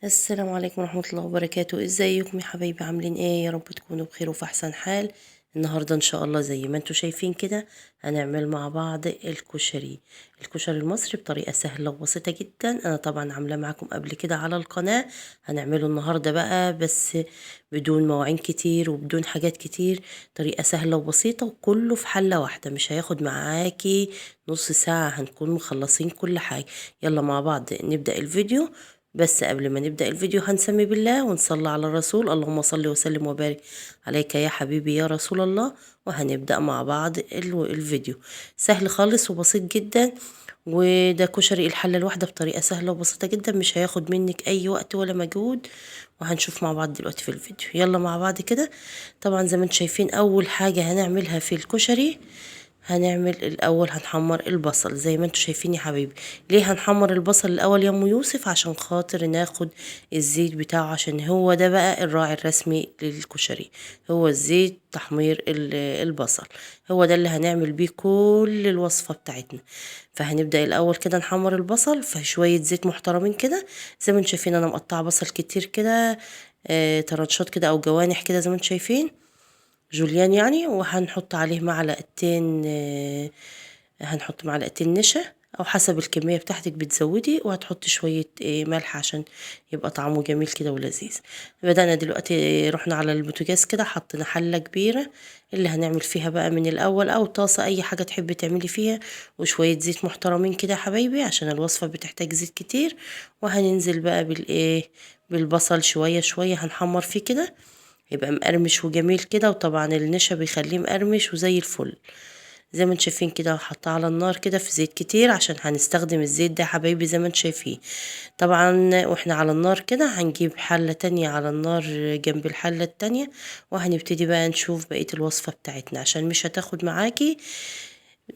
السلام عليكم ورحمة الله وبركاته. ازيكم يا حبايبي؟ عاملين ايه؟ يا رب تكونوا بخير وفي احسن حال. النهاردة ان شاء الله زي ما انتوا شايفين كده هنعمل مع بعض الكشري المصري بطريقة سهلة وبسيطة جدا. انا طبعا عاملاه معاكم قبل كده على القناة. هنعمله النهاردة بقى بس بدون مواعين كتير وبدون حاجات كتير. طريقة سهلة وبسيطة وكله في حلة واحدة، مش هياخد معاكي نص ساعة، هنكون مخلصين كل حاجة. يلا مع بعض نبدأ الفيديو. بس قبل ما نبدأ الفيديو هنسمي بالله ونصلي على الرسول. اللهم صل وسلم وبارك عليك يا حبيبي يا رسول الله. وهنبدأ مع بعض الفيديو. سهل خالص وبسيط جدا، وده كشري الحلة الواحدة بطريقة سهلة وبسيطة جدا، مش هياخد منك أي وقت ولا مجهود. وهنشوف مع بعض دلوقتي في الفيديو. يلا مع بعض كده. طبعا زي ما انتم شايفين أول حاجة هنعملها في الكشري، هنعمل الاول هنحمر البصل زي ما انتوا شايفين يا حبيبي. ليه هنحمر البصل الاول يا ام يوسف؟ عشان خاطر ناخد الزيت بتاعه، عشان هو ده بقى الراعي الرسمي للكشري، هو الزيت تحمير البصل، هو ده اللي هنعمل بيه كل الوصفة بتاعتنا. فهنبدأ الاول كده نحمر البصل في شوية زيت محترمين كده. زي ما انتوا شايفين انا مقطعة بصل كتير كده، ترنشات كده او جوانح كده زي ما انتوا شايفين، جوليان يعني. وهنحط عليه معلقتين، هنحط معلقتين نشا او حسب الكمية بتاعتك بتزودي، وهتحطي شوية ملح عشان يبقى طعمه جميل كده ولذيذ. بدأنا دلوقتي، رحنا على البوتاجاز كده، حطينا حلة كبيرة اللي هنعمل فيها بقى من الاول، او طاسة اي حاجة تحبي تعملي فيها، وشوية زيت محترمين كده يا حبايبي عشان الوصفة بتحتاج زيت كتير. وهننزل بقى بالبصل شوية شوية هنحمر فيه كده، يبقى مقرمش وجميل كده. وطبعا النشا بيخليه مقرمش وزي الفل. زي ما انتم شايفين كده هحطها على النار كده في زيت كتير، عشان هنستخدم الزيت ده يا حبايبي زي ما انتم شايفين. طبعا واحنا على النار كده هنجيب حلة تانية على النار جنب الحلة التانية، وهنبتدي بقى نشوف بقية الوصفة بتاعتنا، عشان مش هتاخد معاكي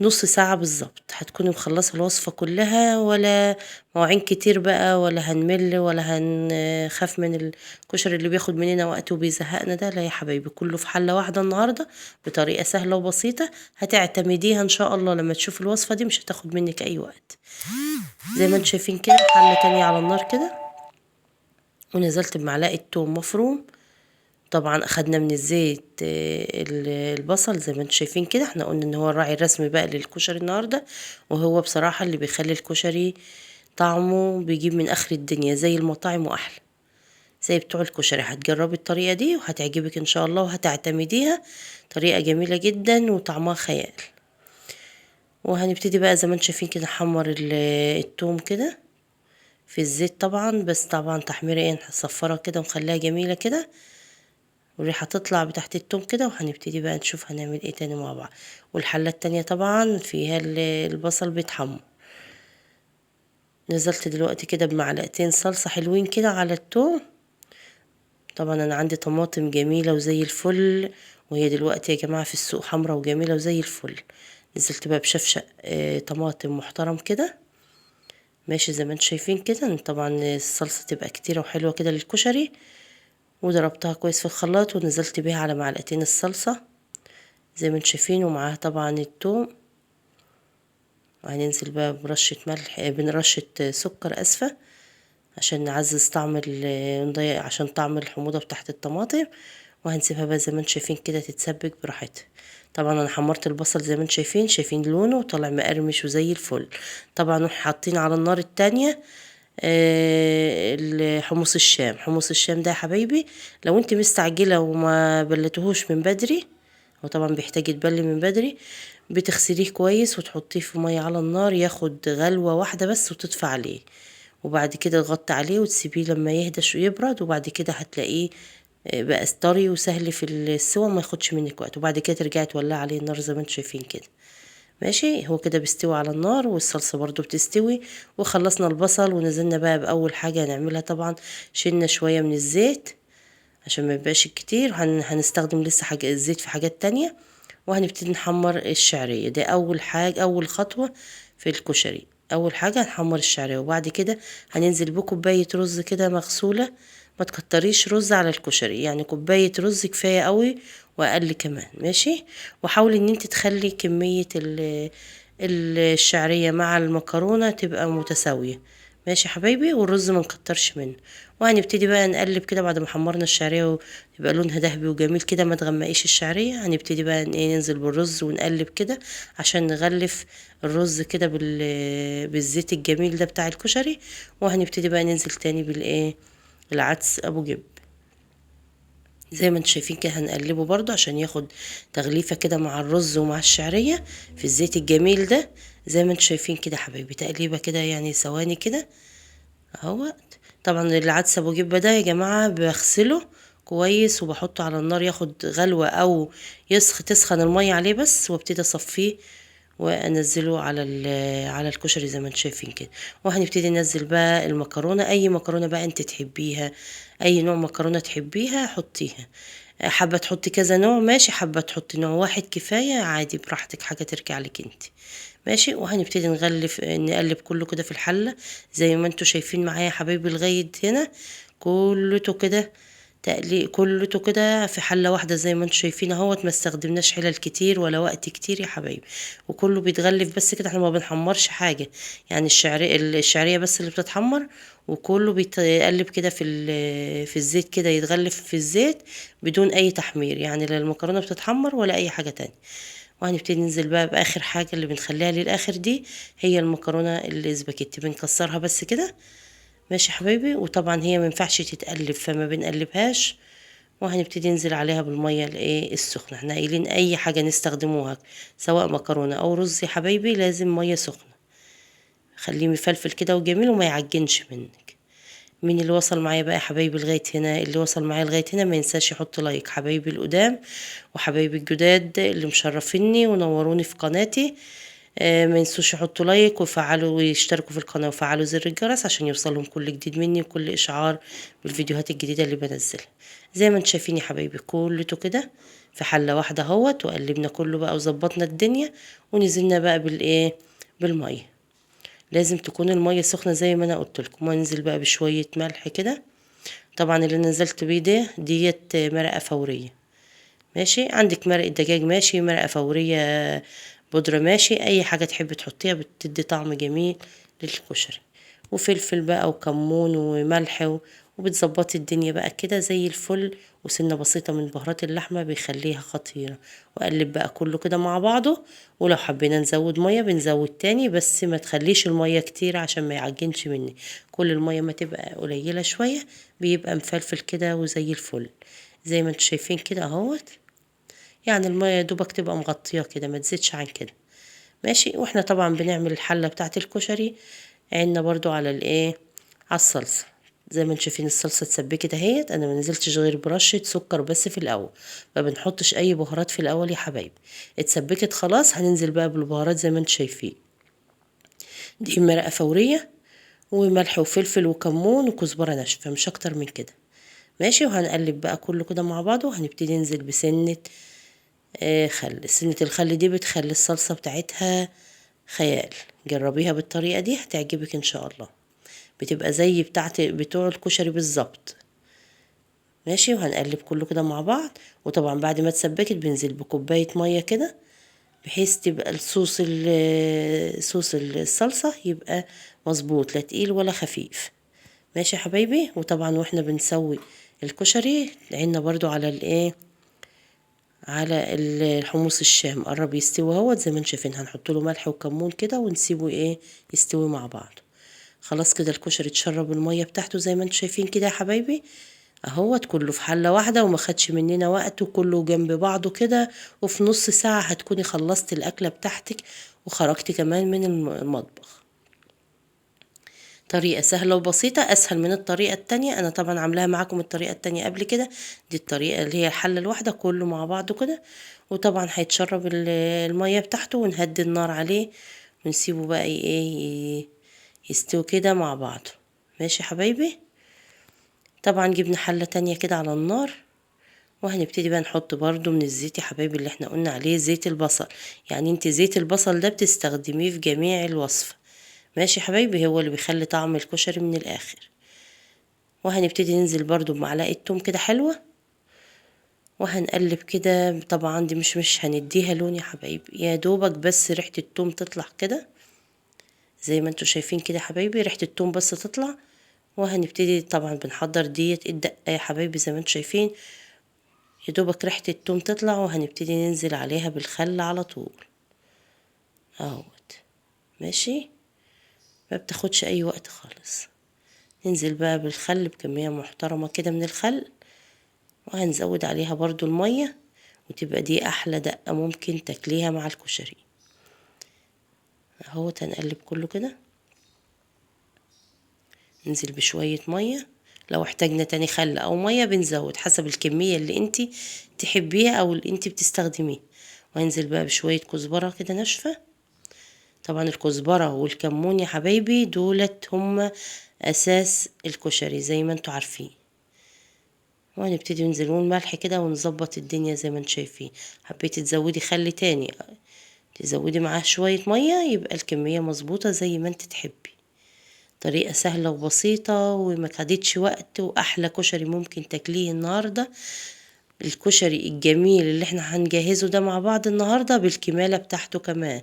نص ساعة بالظبط، هتكوني مخلصة الوصفة كلها، ولا مواعين كتير بقى، ولا هنمل ولا هنخاف من الكشري اللي بياخد مننا وقت وبيزهقنا ده. لا يا حبايبي، كله في حلة واحدة النهاردة بطريقة سهلة وبسيطة، هتعتمديها ان شاء الله. لما تشوف الوصفة دي مش هتاخد منك اي وقت. زي ما انتم شايفين كده حلة تانية على النار كده، ونزلت بمعلقة توم مفروم. طبعا اخدنا من الزيت البصل زي ما انتم شايفين كده. احنا قلنا ان هو الراعي الرسمي بقى للكشري النهارده، وهو بصراحة اللي بيخلي الكشري طعمه بيجيب من اخر الدنيا زي المطاعم واحلى. زي بتوع الكشري، هتجربي الطريقة دي وهتعجبك ان شاء الله وهتعتمديها. طريقة جميلة جدا وطعمها خيال. وهنبتدي بقى زي ما انتم شايفين كده نحمر التوم كده في الزيت طبعا، بس طبعا تحميرة ايه، نصفرها كده ونخليها جميلة كده، والريحة تطلع بتاعت التوم كده. وهنبتدي بقى نشوف هنعمل ايه تاني مع بعض. والحلة التانية طبعا فيها البصل بيتحمر. نزلت دلوقتي كده بمعلقتين صلصة حلوين كده على التوم. طبعا انا عندي طماطم جميلة وزي الفل، وهي دلوقتي يا جماعة في السوق حمرة وجميلة وزي الفل. نزلت بقى بشفشق طماطم محترم كده، ماشي زي ما انتم شايفين كده. طبعا الصلصة تبقى كتيرة وحلوة كده للكشري. وضربتها كويس في الخلاط ونزلت بيها على معلقتين الصلصة زي ما انتم شايفين، ومعاها طبعا التوم. وهننزل بقى برشة ملح، بنرشة سكر اسفة، عشان نعزز طعم عشان طعم الحموضة بتاعت الطماطم. وهنسيبها بقى زي ما انتم شايفين كده تتسبك براحتها. طبعا انا حمرت البصل زي ما انتم شايفين لونه طالع مقرمش وزي الفل. طبعا حاطين على النار التانية حمص الشام. حمص الشام ده يا حبايبي لو انت مستعجلة وما بلتهوش من بدري، هو طبعا بيحتاج يتبل من بدري، بتغسليه كويس وتحطيه في مية على النار، ياخد غلوة واحدة بس وتطفي عليه. وبعد كده تغطي عليه وتسيبيه لما يهدى يبرد، وبعد كده هتلاقيه بقى طري وسهل في السوا، ما ياخدش منك وقت. وبعد كده ترجعي تولعي عليه النار زي ما انتم شايفين كده. ماشي، هو كده بيستوي على النار والصلصة برضو بتستوي. وخلصنا البصل ونزلنا بقى بأول حاجة هنعملها. طبعا شلنا شوية من الزيت عشان ما يبقاش كتير، هنستخدم لسه حاجة الزيت في حاجات تانية. وهنبتدي نحمر الشعرية، ده أول حاجة، أول خطوة في الكشري. أول حاجة هنحمر الشعرية، وبعد كده هننزل بكوباية رز كده مغسولة. ما تكتريش رز على الكشري، يعني كوباية رز كفاية قوي وأقل كمان، ماشي. وحاولي ان انت تخلي كمية الشعرية مع المكرونة تبقى متساوية، ماشي يا حبايبي، والرز ما نكترش منه. وهنبتدي بقى نقلب كده بعد ما حمرنا الشعريه ويبقى لونها ذهبي وجميل كده، ما تغمقيش الشعريه. هنبتدي بقى ايه، ننزل بالرز ونقلب كده عشان نغلف الرز كده بالزيت الجميل ده بتاع الكشري. وهنبتدي بقى ننزل تاني بالايه، العدس ابو جب. زي ما انتم شايفين كده هنقلبه برضو عشان ياخد تغليفة كده مع الرز ومع الشعرية في الزيت الجميل ده. زي ما انتم شايفين كده حبايبي، تقليبة كده يعني ثواني كده اهوت. طبعا العدس ابو جبة ده يا جماعة بغسله كويس وبحطه على النار ياخد غلوة، او تسخن المية عليه بس، وابتدي اصفيه وانزله على الكشري زي ما انتم شايفين كده. وهنبتدي ننزل بقى المكرونه، اي مكرونه بقى انت تحبيها، اي نوع مكرونه تحبيها حطيها. حابه تحطي كذا نوع ماشي، حابه تحطي نوع واحد كفايه عادي براحتك، حاجه ترجع لك انت. ماشي. وهنبتدي نقلب كله كده في الحله زي ما انتم شايفين معايا يا حبايبي لغايه هنا. كلته كده كلته كده في حله واحده زي ما انتم شايفين اهوت. ما استخدمناش حلل كتير ولا وقت كتير يا حبايبي، وكله بيتغلف بس كده. احنا ما بنحمرش حاجه، يعني الشعريه بس اللي بتتحمر، وكله بيتقلب كده في الزيت كده، يتغلف في الزيت بدون اي تحمير، يعني لا المكرونه بتتحمر ولا اي حاجه تانية. وهنبتدي ننزل بقى باخر حاجه اللي بنخليها للاخر دي، هي المكرونه الاسباجيتي. بنكسرها بس كده ماشي يا حبايبي. وطبعا هي مينفعش تتقلب فما بنقلبهاش. وهنبتدي ننزل عليها بالميه الايه السخنه. احنا قايلين اي حاجه نستخدموها سواء مكرونه او رز يا حبايبي لازم ميه سخنه، خليه مفلفل كده وجميل وما يعجنش منك. مين اللي وصل معايا بقى يا حبايبي لغايه هنا؟ اللي وصل معايا لغايه هنا ما ينساش يحط لايك. حبايبي القدام وحبايبي الجداد اللي مشرفيني ونوروني في قناتي، ما ينسوش يحطوا لايك ويفعلوا ويشتركوا في القناة ويفعلوا زر الجرس عشان يوصلهم كل جديد مني وكل إشعار بالفيديوهات الجديدة اللي بنزلها. زي ما انتم شايفين يا حبايبي كلته كده في حلة واحدة اهوت. وقلبنا كله بقى وظبطنا الدنيا، ونزلنا بقى بالايه، بالمية. لازم تكون المية سخنة زي ما انا قلت لكم. وانزل بقى بشوية ملح كده. طبعا اللي نزلت بيه ديت مرقة فورية ماشي. عندك مرق الدجاج ماشي، مرقة فورية بودرة ماشي، اي حاجة تحبي تحطيها بتدي طعم جميل للكشري. وفلفل بقى وكمون وملح وبتظبطي الدنيا بقى كده زي الفل. وسنة بسيطة من بهارات اللحمة بيخليها خطيرة. وقلب بقى كله كده مع بعضه. ولو حبينا نزود مية بنزود تاني، بس ما تخليش المية كتير عشان ما يعجنش مني. كل المية ما تبقى قليلة شوية بيبقى مفلفل كده وزي الفل. زي ما انتوا شايفين كده اهوت. يعني المية يا دوبك تبقى مغطية كده، ما تزيدش عن كده ماشي. واحنا طبعا بنعمل الحلة بتاعة الكشري عنا برضو على الايه، على الصلصة. زي ما انتم شايفين الصلصة اتسبكت اهيت. انا ما نزلتش غير برشة سكر بس في الاول، ما بنحطش اي بهارات في الاول يا حبايبي. اتسبكت خلاص هننزل بقى بالبهارات زي ما انتم شايفين. دي مرقة فورية وملح وفلفل وكمون وكزبرة ناشفة، مش اكتر من كده ماشي. وهنقلب بقى كله كده مع بعضه. وهنبتدي ننزل بسنة خل. سنة الخل دي بتخلي الصلصة بتاعتها خيال. جربيها بالطريقة دي هتعجبك ان شاء الله، بتبقى زي بتوع الكشري بالظبط ماشي. وهنقلب كله كده مع بعض. وطبعا بعد ما اتسبكت بنزل بكوباية مية كده بحيث تبقى صوص الصلصة يبقى مظبوط، لا تقيل ولا خفيف ماشي يا حبايبي. وطبعا واحنا بنسوي الكشري عنا برضو على الايه، على الحمص الشام قرب يستوي اهوت. زي ما انتم شايفين هنحط له ملح وكمون كده ونسيبه ايه يستوي مع بعض. خلاص كده الكشري اتشرب المية بتاعته زي ما انتم شايفين كده يا حبايبي اهوت. كله في حلة واحدة وما خدش مننا وقت، وكله جنب بعضه كده. وفي نص ساعة هتكوني خلصت الأكلة بتاعتك وخرجتي كمان من المطبخ. طريقة سهلة وبسيطة، أسهل من الطريقة التانية. أنا طبعا عاملاها معاكم الطريقة التانية قبل كده. دي الطريقة اللي هي الحلة الواحدة كله مع بعضه كده. وطبعا هيتشرب المية بتاعته ونهدي النار عليه ونسيبه بقى ايه يستوي كده مع بعضه ماشي يا حبايبي. طبعا جبنا حلة تانية كده على النار. وهنبتدي بقى نحط برضو من الزيت يا حبايبي اللي احنا قلنا عليه زيت البصل. يعني انت زيت البصل ده بتستخدميه في جميع الوصفة ماشي يا حبايبي، هو اللي بيخلي طعم الكشري من الاخر. وهنبتدي ننزل برضو بمعلقة توم كده حلوة. وهنقلب كده. طبعا دي مش هنديها لون يا حبايبي، يا دوبك بس ريحة التوم تطلع كده زي ما انتوا شايفين كده يا حبايبي، ريحة التوم بس تطلع وهنبتدي طبعا بنحضر ديت الدقة يا حبايبي زي ما انتوا شايفين. يدوبك ريحة التوم تطلع وهنبتدي ننزل عليها بالخل على طول اهوت. ماشي، ما بتاخدش اي وقت خالص. ننزل بقى بالخل بكمية محترمة كده من الخل، وهنزود عليها برضو المية، وتبقى دي احلى دقة ممكن تاكليها مع الكشري اهوت. هنقلب كله كده، ننزل بشوية مية، لو احتاجنا تاني خل او مية بنزود حسب الكمية اللي انتي تحبيها او اللي انتي بتستخدميه. وهنزل بقى بشوية كزبرة كده ناشفة. طبعا الكزبرة والكمون يا حبايبي دولت هم اساس الكشري زي ما انتوا عارفين. وهنبتدي ننزلون ملح كده ونظبط الدنيا زي ما انتوا شايفين. حبيتي تزودي خل تاني تزودي معاه شوية مية، يبقى الكمية مظبوطة زي ما انت تحبي. طريقة سهلة وبسيطة وما خدتش وقت، واحلى كشري ممكن تاكليه النهاردة. الكشري الجميل اللي احنا هنجهزه ده مع بعض النهاردة بالكمالة بتاعته كمان.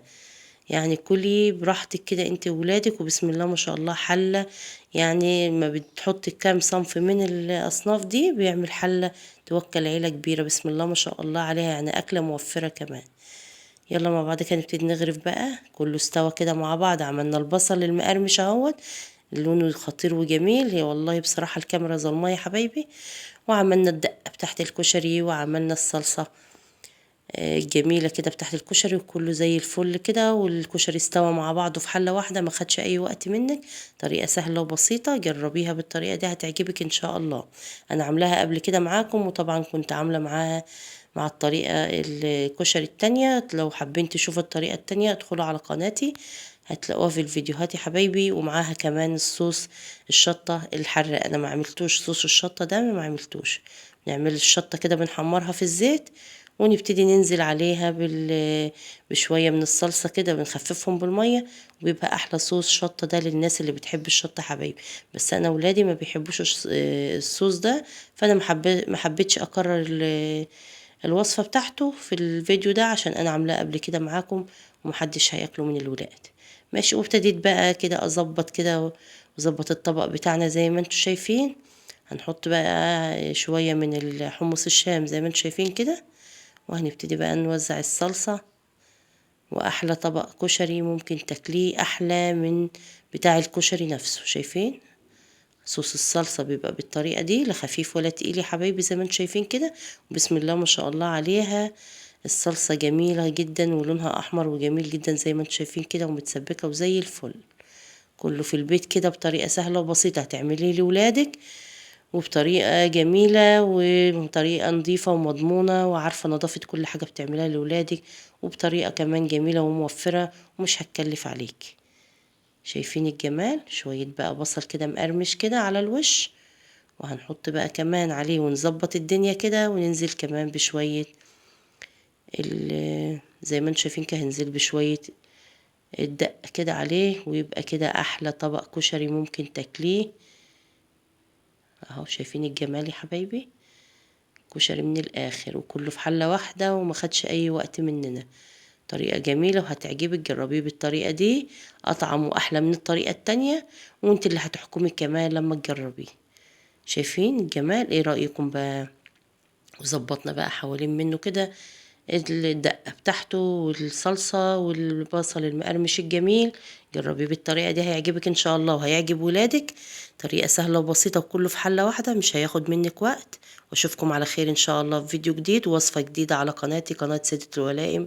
يعني كلي براحتك كده انت وولادك، وبسم الله ما شاء الله حلة. يعني ما بتحطي كام صنف من الاصناف دي بيعمل حلة توكل عيلة كبيرة، بسم الله ما شاء الله عليها، يعني اكلة موفرة كمان. يلا مع بعض كده نبتدي نغرف بقى. كله استوى كده مع بعض. عملنا البصل المقرمش اهوت، لونه خطير وجميل. هي والله بصراحة الكاميرا ظلمة يا حبايبي. وعملنا الدقة بتاعت الكشري، وعملنا الصلصة جميلة كده بتاعت الكشري، وكله زي الفل كده. والكشري استوى مع بعضه في حلة واحدة، ما خدش اي وقت منك. طريقة سهلة وبسيطة، جربيها بالطريقة دي هتعجبك ان شاء الله. انا عاملاها قبل كده معاكم، وطبعا كنت عاملة معاها مع الطريقة الكشري التانية. لو حابين تشوفوا الطريقة التانية ادخلوا على قناتي هتلاقوها في الفيديوهات يا حبايبي. ومعاها كمان الصوص الشطة الحراق، انا ما عملتوش صوص الشطة ده، ما عملتوش. نعمل الشطة كده بنحمرها في الزيت، ونبتدي ننزل عليها بشوية من الصلصة كده، بنخففهم بالمية، وبيبقى احلى صوص شطة ده للناس اللي بتحب الشطة حبايبي. بس انا ولادي ما بيحبوش الصوص ده، فانا ما حبيتش اكرر الوصفة بتاعته في الفيديو ده، عشان انا عاملاه قبل كده معاكم ومحدش هياكله من الولاد. ماشي. وابتديت بقى كده اظبط كده، وظبط الطبق بتاعنا زي ما انتوا شايفين. هنحط بقى شوية من الحمص الشام زي ما انتوا شايفين كده، وهنبتدي بقى نوزع الصلصة. واحلى طبق كشري ممكن تاكليه احلى من بتاع الكشري نفسه. شايفين صوص الصلصة بيبقى بالطريقة دي، لا خفيف ولا تقيل يا حبايبي زي ما انتم شايفين كده. بسم الله ما شاء الله عليها. الصلصة جميلة جدا ولونها احمر وجميل جدا زي ما انتم شايفين كده، ومتسبكة وزي الفل. كله في البيت كده بطريقة سهلة وبسيطة هتعمليه لولادك، وبطريقة جميلة وبطريقة نظيفة ومضمونة، وعارفة نظافة كل حاجة بتعملها لولادك، وبطريقة كمان جميلة وموفرة ومش هتكلف عليك. شايفين الجمال؟ شوية بقى بصل كده مقرمش كده على الوش، وهنحط بقى كمان عليه ونظبط الدنيا كده، وننزل كمان بشوية زي ما انتم شايفين كده، هنزل بشوية الدق كده عليه، ويبقى كده احلى طبق كشري ممكن تاكليه اهو. شايفين الجمال يا حبايبي؟ كشري من الاخر، وكله في حلة واحدة، وما خدش اي وقت مننا. طريقة جميلة وهتعجبك، جربيه بالطريقة دي. اطعم واحلى من الطريقة التانية، وانت اللي هتحكمي كمان لما تجربيه. شايفين الجمال؟ ايه رأيكم بقى؟ وظبطنا بقى حوالين منه كده الدقة بتاعته والصلصة والبصل المقرمش الجميل. جربيه بالطريقة دي هيعجبك ان شاء الله وهيعجب ولادك. طريقة سهلة وبسيطة وكله في حلة واحدة، مش هياخد منك وقت. واشوفكم على خير ان شاء الله في فيديو جديد ووصفة جديدة على قناتي، قناة سيدة الولائم.